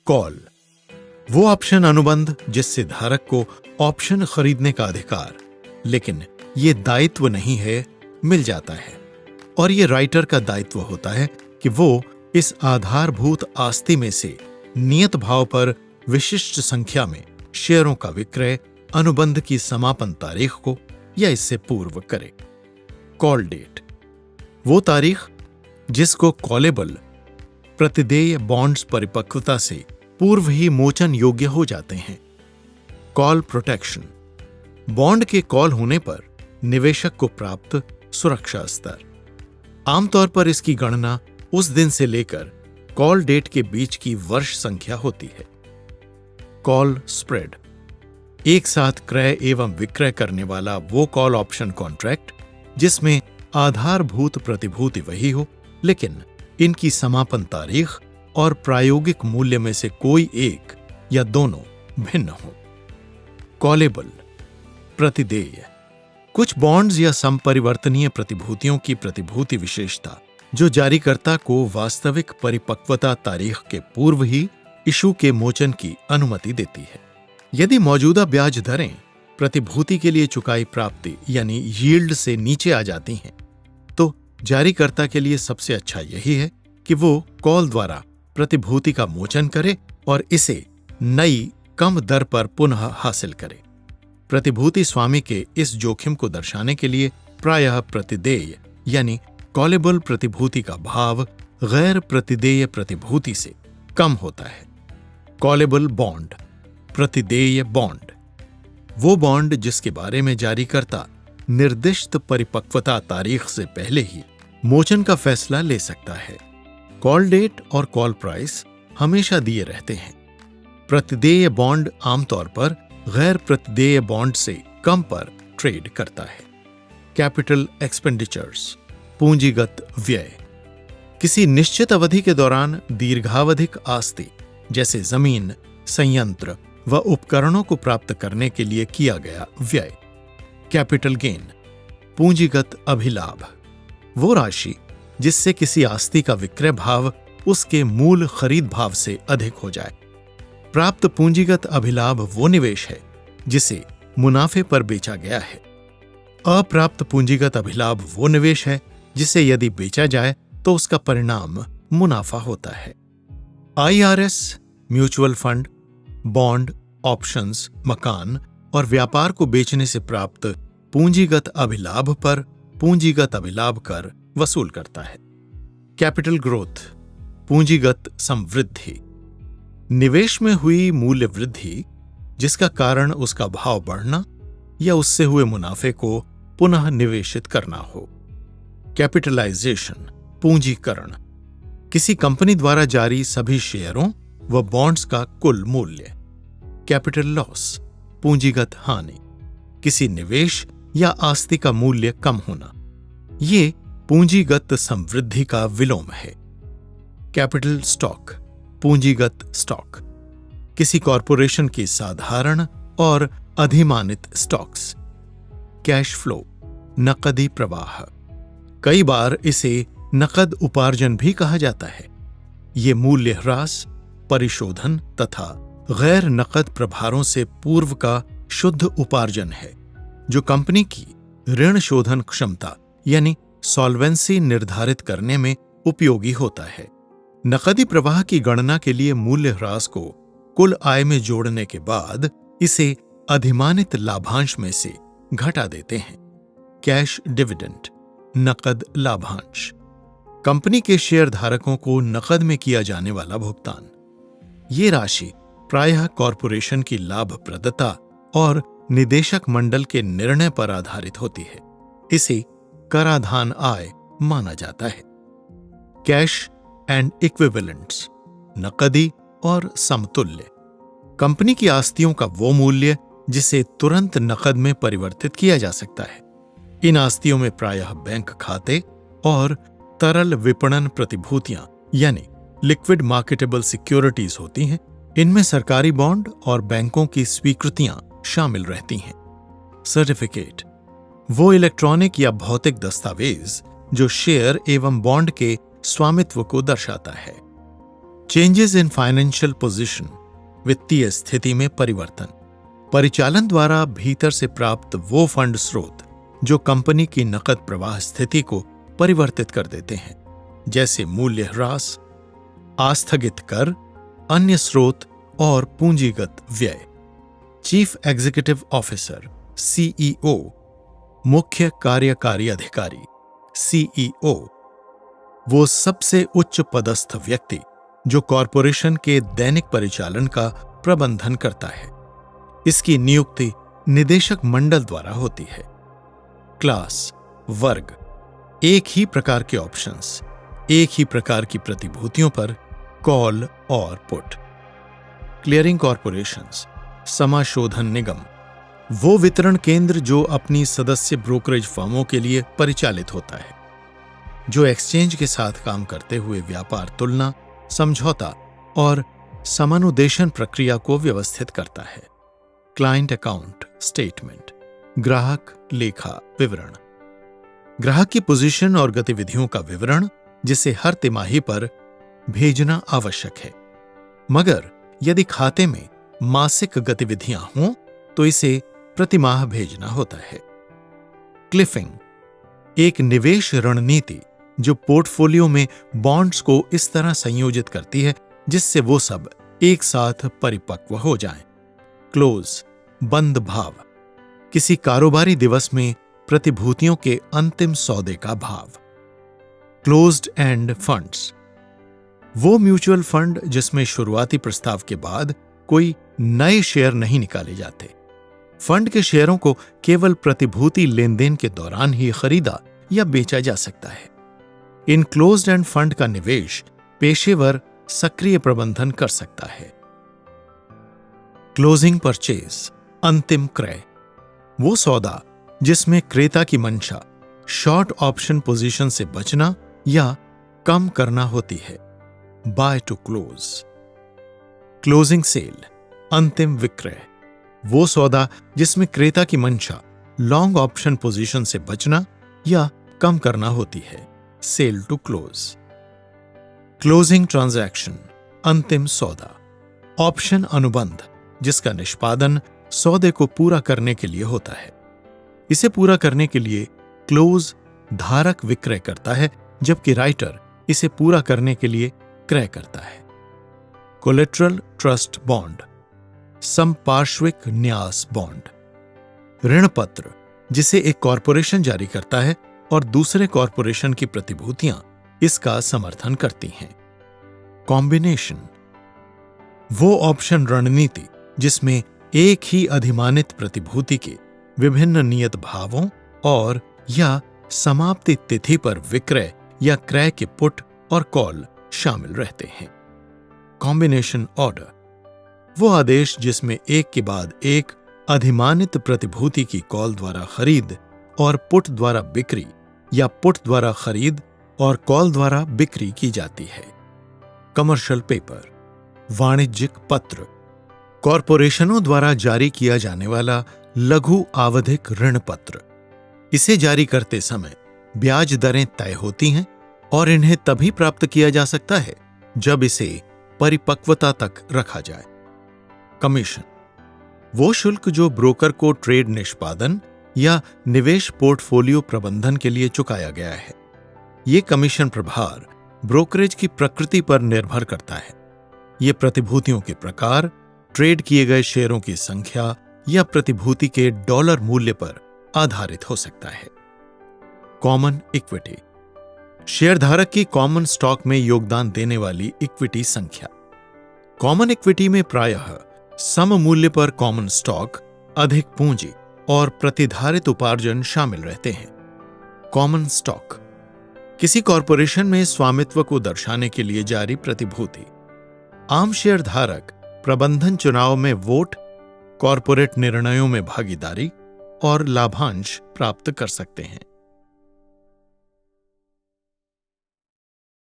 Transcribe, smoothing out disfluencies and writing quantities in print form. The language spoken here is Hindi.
कॉल वो ऑप्शन अनुबंध जिससे धारक को ऑप्शन खरीदने का अधिकार, लेकिन ये दायित्व नहीं है, मिल जाता है। और ये राइटर का दायित्व होता है कि वो इस आधारभूत आस्ति में से नियत भाव पर विशिष्ट संख्या में शेयरों का विक्रय अनुबंध की समापन तारीख को या इससे पूर्व करे। कॉल डेट वो तारीख जिसको कॉलेबल प्रतिदेय बॉन्ड्स परिपक्वता से पूर्व ही मोचन योग्य हो जाते हैं। कॉल प्रोटेक्शन बॉन्ड के कॉल होने पर निवेशक को प्राप्त सुरक्षा स्तर। आमतौर पर इसकी गणना उस दिन से लेकर कॉल डेट के बीच की वर्ष संख्या होती है। कॉल स्प्रेड एक साथ क्रय एवं विक्रय करने वाला वो कॉल ऑप्शन कॉन्ट्रैक्ट जिसमें आधारभूत प्रतिभूति वही हो, लेकिन इनकी समापन तारीख और प्रायोगिक मूल्य में से कोई एक या दोनों भिन्न हो। कॉलेबल प्रतिदेय कुछ बॉन्ड्स या संपरिवर्तनीय प्रतिभूतियों की प्रतिभूति विशेषता जो जारीकर्ता को वास्तविक परिपक्वता तारीख के पूर्व ही इशू के मोचन की अनुमति देती है। यदि मौजूदा ब्याज दरें प्रतिभूति के लिए चुकाई प्राप्ति यानी यील्ड से नीचे आ जाती हैं, तो जारीकर्ता के लिए सबसे अच्छा यही है कि वो कॉल द्वारा प्रतिभूति का मोचन करे और इसे नई कम दर पर पुनः हासिल करे। प्रतिभूति स्वामी के इस जोखिम को दर्शाने के लिए प्रायः प्रतिदेय यानी कॉलेबल प्रतिभूति का भाव गैर प्रतिदेय प्रतिभूति से कम होता है। कॉलेबल बॉन्ड प्रतिदेय बॉन्ड वो बॉन्ड जिसके बारे में जारीकर्ता निर्दिष्ट परिपक्वता तारीख से पहले ही मोचन का फैसला ले सकता है। कॉल डेट और कॉल प्राइस हमेशा दिए रहते हैं। प्रतिदेय बॉन्ड आमतौर पर गैर प्रतिदेय बॉन्ड से कम पर ट्रेड करता है। कैपिटल एक्सपेंडिचर्स पूंजीगत व्यय किसी निश्चित अवधि के दौरान दीर्घावधिक आस्ति जैसे जमीन, संयंत्र व उपकरणों को प्राप्त करने के लिए किया गया व्यय। कैपिटल गेन पूंजीगत अभिलाभ वो राशि जिससे किसी आस्ति का विक्रय भाव उसके मूल खरीद भाव से अधिक हो जाए। प्राप्त पूंजीगत अभिलाभ वो निवेश है जिसे मुनाफे पर बेचा गया है। अप्राप्त पूंजीगत अभिलाभ वो निवेश है जिसे यदि बेचा जाए तो उसका परिणाम मुनाफा होता है। IRS mutual fund, bond, options, मकान और व्यापार को बेचने से प्राप्त पूंजीगत अभिलाभ पर पूंजीगत अभिलाभ कर वसूल करता है। कैपिटल ग्रोथ पूंजीगत समवृद्धि निवेश में हुई मूल्य वृद्धि जिसका कारण उसका भाव बढ़ना या उससे हुए मुनाफे को पुनः निवेशित करना हो। कैपिटलाइजेशन पूंजीकरण किसी कंपनी द्वारा जारी सभी शेयरों व बॉन्ड्स का कुल मूल्य। कैपिटल लॉस पूंजीगत हानि किसी निवेश या आस्ति का मूल्य कम होना, ये पूंजीगत समवृद्धि का विलोम है। कैपिटल स्टॉक पूंजीगत स्टॉक किसी कॉरपोरेशन की साधारण और अधिमानित स्टॉक्स। कैश फ्लो नकदी प्रवाह कई बार इसे नकद उपार्जन भी कहा जाता है। ये मूल्य ह्रास, परिशोधन तथा गैर नकद प्रभारों से पूर्व का शुद्ध उपार्जन है जो कंपनी की ऋण शोधन क्षमता यानी सॉल्वेंसी निर्धारित करने में उपयोगी होता है। नकदी प्रवाह की गणना के लिए मूल्य ह्रास को कुल आय में जोड़ने के बाद इसे अधिमानित लाभांश में से घटा देते हैं। कैश डिविडेंड नकद लाभांश कंपनी के शेयर धारकों को नकद में किया जाने वाला भुगतान। ये राशि प्रायः कॉरपोरेशन की लाभप्रदता और निदेशक मंडल के निर्णय पर आधारित होती है। इसे कराधान आय माना जाता है। कैश एंड इक्विवेलेंट्स नकदी और समतुल्य कंपनी की आस्तियों का वो मूल्य जिसे तुरंत नकद में परिवर्तित किया जा सकता है। इन आस्तियों में प्रायः बैंक खाते और तरल विपणन प्रतिभूतियां यानी लिक्विड मार्केटेबल सिक्योरिटीज होती हैं। इनमें सरकारी बॉन्ड और बैंकों की स्वीकृतियां शामिल रहती हैं। सर्टिफिकेट वो इलेक्ट्रॉनिक या भौतिक दस्तावेज जो शेयर एवं बॉन्ड के स्वामित्व को दर्शाता है। चेंजेस इन फाइनेंशियल पोजीशन, वित्तीय स्थिति में परिवर्तन। परिचालन द्वारा भीतर से प्राप्त वो फंड स्रोत जो कंपनी की नकद प्रवाह स्थिति को परिवर्तित कर देते हैं, जैसे मूल्य ह्रास, आस्थगित कर, अन्य स्रोत और पूंजीगत व्यय। चीफ एग्जीक्यूटिव ऑफिसर सीईओ, मुख्य कार्यकारी अधिकारी सीईओ, वो सबसे उच्च पदस्थ व्यक्ति जो कॉरपोरेशन के दैनिक परिचालन का प्रबंधन करता है। इसकी नियुक्ति निदेशक मंडल द्वारा होती है। क्लास, वर्ग, एक ही प्रकार के ऑप्शंस, एक ही प्रकार की प्रतिभूतियों पर कॉल और पुट। क्लियरिंग कॉरपोरेशंस, समाशोधन निगम, वो वितरण केंद्र जो अपनी सदस्य ब्रोकरेज फर्मों के लिए परिचालित होता है, जो एक्सचेंज के साथ काम करते हुए व्यापार तुलना, समझौता और समानुदेशन प्रक्रिया को व्यवस्थित करता है। क्लाइंट अकाउंट स्टेटमेंट, ग्राहक लेखा विवरण, ग्राहक की पोजीशन और गतिविधियों का विवरण जिसे हर तिमाही पर भेजना आवश्यक है, मगर यदि खाते में मासिक गतिविधियां हों तो इसे प्रतिमाह भेजना होता है। क्लिफिंग, एक निवेश रणनीति जो पोर्टफोलियो में बॉन्ड्स को इस तरह संयोजित करती है जिससे वो सब एक साथ परिपक्व हो जाएं। क्लोज, बंद भाव, किसी कारोबारी दिवस में प्रतिभूतियों के अंतिम सौदे का भाव। क्लोज्ड एंड फंड्स, वो म्यूचुअल फंड जिसमें शुरुआती प्रस्ताव के बाद कोई नए शेयर नहीं निकाले जाते। फंड के शेयरों को केवल प्रतिभूति लेनदेन के दौरान ही खरीदा या बेचा जा सकता है। इन क्लोज्ड एंड फंड का निवेश पेशेवर सक्रिय प्रबंधन कर सकता है। क्लोजिंग परचेज, अंतिम क्रय, वो सौदा जिसमें क्रेता की मंशा शॉर्ट ऑप्शन पोजीशन से बचना या कम करना होती है। Buy to close. Closing sale, अंतिम विक्रय, वो सौदा जिसमें क्रेता की मंशा लॉन्ग ऑप्शन पोजीशन से बचना या कम करना होती है। Sell to close. Closing transaction, अंतिम सौदा, ऑप्शन अनुबंध जिसका निष्पादन सौदे को पूरा करने के लिए होता है। इसे पूरा करने के लिए क्लोज धारक विक्रय करता है जबकि राइटर इसे पूरा करने के लिए क्रय करता है। कोलेटरल ट्रस्ट बॉन्ड, संपार्श्विक न्यास बॉन्ड, ऋण पत्र जिसे एक कॉरपोरेशन जारी करता है और दूसरे कॉरपोरेशन की प्रतिभूतियां इसका समर्थन करती हैं। कॉम्बिनेशन, वो ऑप्शन रणनीति जिसमें एक ही अधिमानित प्रतिभूति के विभिन्न नियत भावों और या समाप्ति तिथि पर विक्रय या क्रय के पुट और कॉल शामिल रहते हैं। कॉम्बिनेशन ऑर्डर, वो आदेश जिसमें एक के बाद एक अधिमानित प्रतिभूति की कॉल द्वारा खरीद और पुट द्वारा बिक्री या पुट द्वारा खरीद और कॉल द्वारा बिक्री की जाती है। कमर्शियल पेपर, वाणिज्यिक पत्र, कॉरपोरेशनों द्वारा जारी किया जाने वाला लघु आवधिक ऋण पत्र। इसे जारी करते समय ब्याज दरें तय होती हैं और इन्हें तभी प्राप्त किया जा सकता है जब इसे परिपक्वता तक रखा जाए। कमीशन, वो शुल्क जो ब्रोकर को ट्रेड निष्पादन या निवेश पोर्टफोलियो प्रबंधन के लिए चुकाया गया है। ये कमीशन प्रभार ब्रोकरेज की प्रकृति पर निर्भर करता है। ये प्रतिभूतियों के प्रकार, ट्रेड किए गए शेयरों की संख्या या प्रतिभूति के डॉलर मूल्य पर आधारित हो सकता है। कॉमन इक्विटी, शेयरधारक की कॉमन स्टॉक में योगदान देने वाली इक्विटी संख्या। कॉमन इक्विटी में प्रायः सम मूल्य पर कॉमन स्टॉक, अधिक पूंजी और प्रतिधारित उपार्जन शामिल रहते हैं। कॉमन स्टॉक, किसी कॉरपोरेशन में स्वामित्व को दर्शाने के लिए जारी प्रतिभूति। आम शेयरधारक प्रबंधन चुनाव में वोट, कॉरपोरेट निर्णयों में भागीदारी और लाभांश प्राप्त कर सकते हैं।